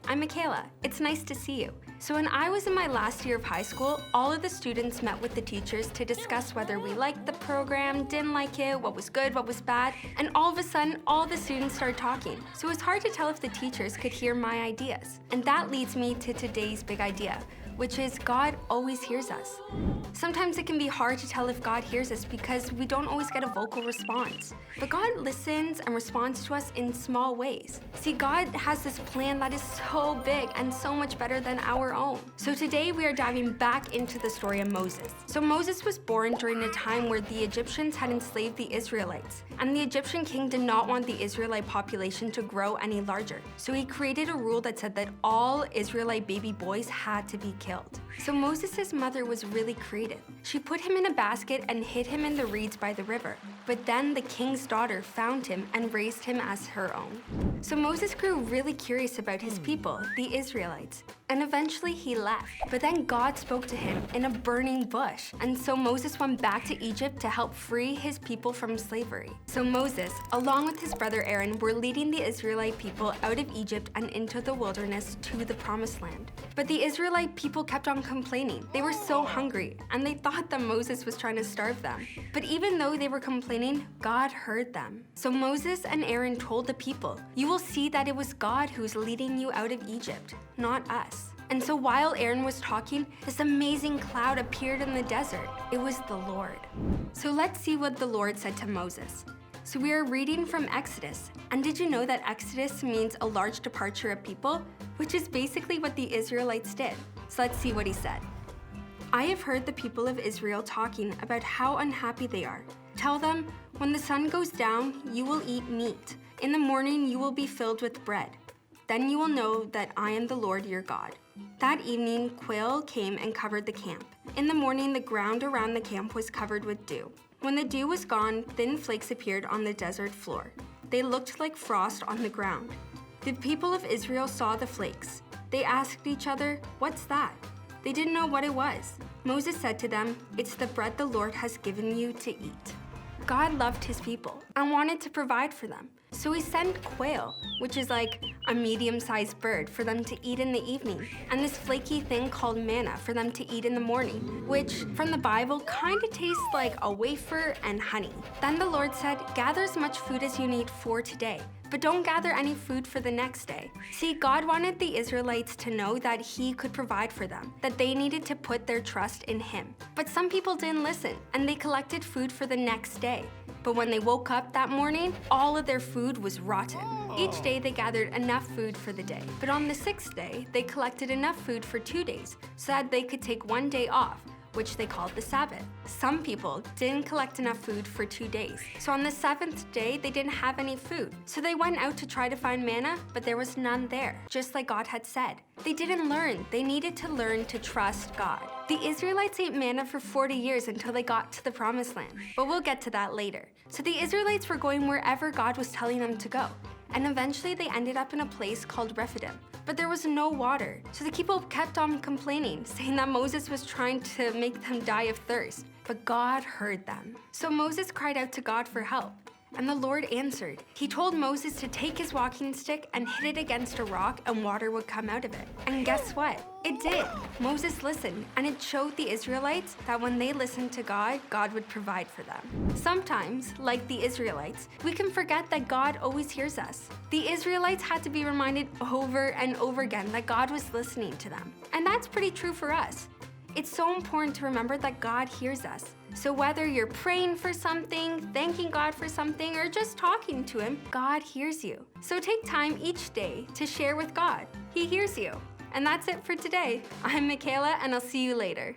I'm Mikayla. It's nice to see you. So when I was in my last year of high school, all of the students met with the teachers to discuss whether we liked the program, didn't like it, what was good, what was bad, and all of a sudden, all the students started talking. So it's hard to tell if the teachers could hear my ideas. And that leads me to today's big idea, which is God always hears us. Sometimes it can be hard to tell if God hears us because we don't always get a vocal response. But God listens and responds to us in small ways. See, God has this plan that is so big and so much better than our own. So today we are diving back into the story of Moses. So Moses was born during a time where the Egyptians had enslaved the Israelites. And the Egyptian king did not want the Israelite population to grow any larger. So he created a rule that said that all Israelite baby boys had to be killed. So Moses' mother was really creative. She put him in a basket and hid him in the reeds by the river. But then the king's daughter found him and raised him as her own. So Moses grew really curious about his people, the Israelites, and eventually he left. But then God spoke to him in a burning bush. And so Moses went back to Egypt to help free his people from slavery. So Moses, along with his brother Aaron, were leading the Israelite people out of Egypt and into the wilderness to the promised land. But the Israelite people kept on complaining. They were so hungry, and they thought that Moses was trying to starve them. But even though they were complaining, God heard them. So Moses and Aaron told the people, "You will see that it was God who's leading you out of Egypt, not us." And so while Aaron was talking, this amazing cloud appeared in the desert. It was the Lord. So let's see what the Lord said to Moses. So we are reading from Exodus. And did you know that Exodus means a large departure of people? Which is basically what the Israelites did. So let's see what he said. "I have heard the people of Israel talking about how unhappy they are. Tell them, when the sun goes down, you will eat meat. In the morning, you will be filled with bread. Then you will know that I am the Lord your God." That evening, quail came and covered the camp. In the morning, the ground around the camp was covered with dew. When the dew was gone, thin flakes appeared on the desert floor. They looked like frost on the ground. The people of Israel saw the flakes. They asked each other, "What's that?" They didn't know what it was. Moses said to them, "It's the bread the Lord has given you to eat." God loved his people and wanted to provide for them. So he sent quail, which is like a medium-sized bird, for them to eat in the evening, and this flaky thing called manna for them to eat in the morning, which from the Bible kind of tastes like a wafer and honey. Then the Lord said, "Gather as much food as you need for today, but don't gather any food for the next day." See, God wanted the Israelites to know that he could provide for them, that they needed to put their trust in him. But some people didn't listen, and they collected food for the next day. But when they woke up that morning, all of their food was rotten. Each day they gathered enough food for the day. But on the sixth day, they collected enough food for 2 days so that they could take 1 day off, which they called the Sabbath. Some people didn't collect enough food for 2 days. So on the seventh day, they didn't have any food. So they went out to try to find manna, but there was none there, just like God had said. They didn't learn. They needed to learn to trust God. The Israelites ate manna for 40 years until they got to the promised land. But we'll get to that later. So the Israelites were going wherever God was telling them to go. And eventually they ended up in a place called Rephidim. But there was no water. So the people kept on complaining, saying that Moses was trying to make them die of thirst. But God heard them. So Moses cried out to God for help. And the Lord answered. He told Moses to take his walking stick and hit it against a rock, and water would come out of it. And guess what? It did. Moses listened, and it showed the Israelites that when they listened to God, God would provide for them. Sometimes, like the Israelites, we can forget that God always hears us. The Israelites had to be reminded over and over again that God was listening to them. And that's pretty true for us. It's so important to remember that God hears us. So whether you're praying for something, thanking God for something, or just talking to him, God hears you. So take time each day to share with God. He hears you. And that's it for today. I'm Mikayla, and I'll see you later.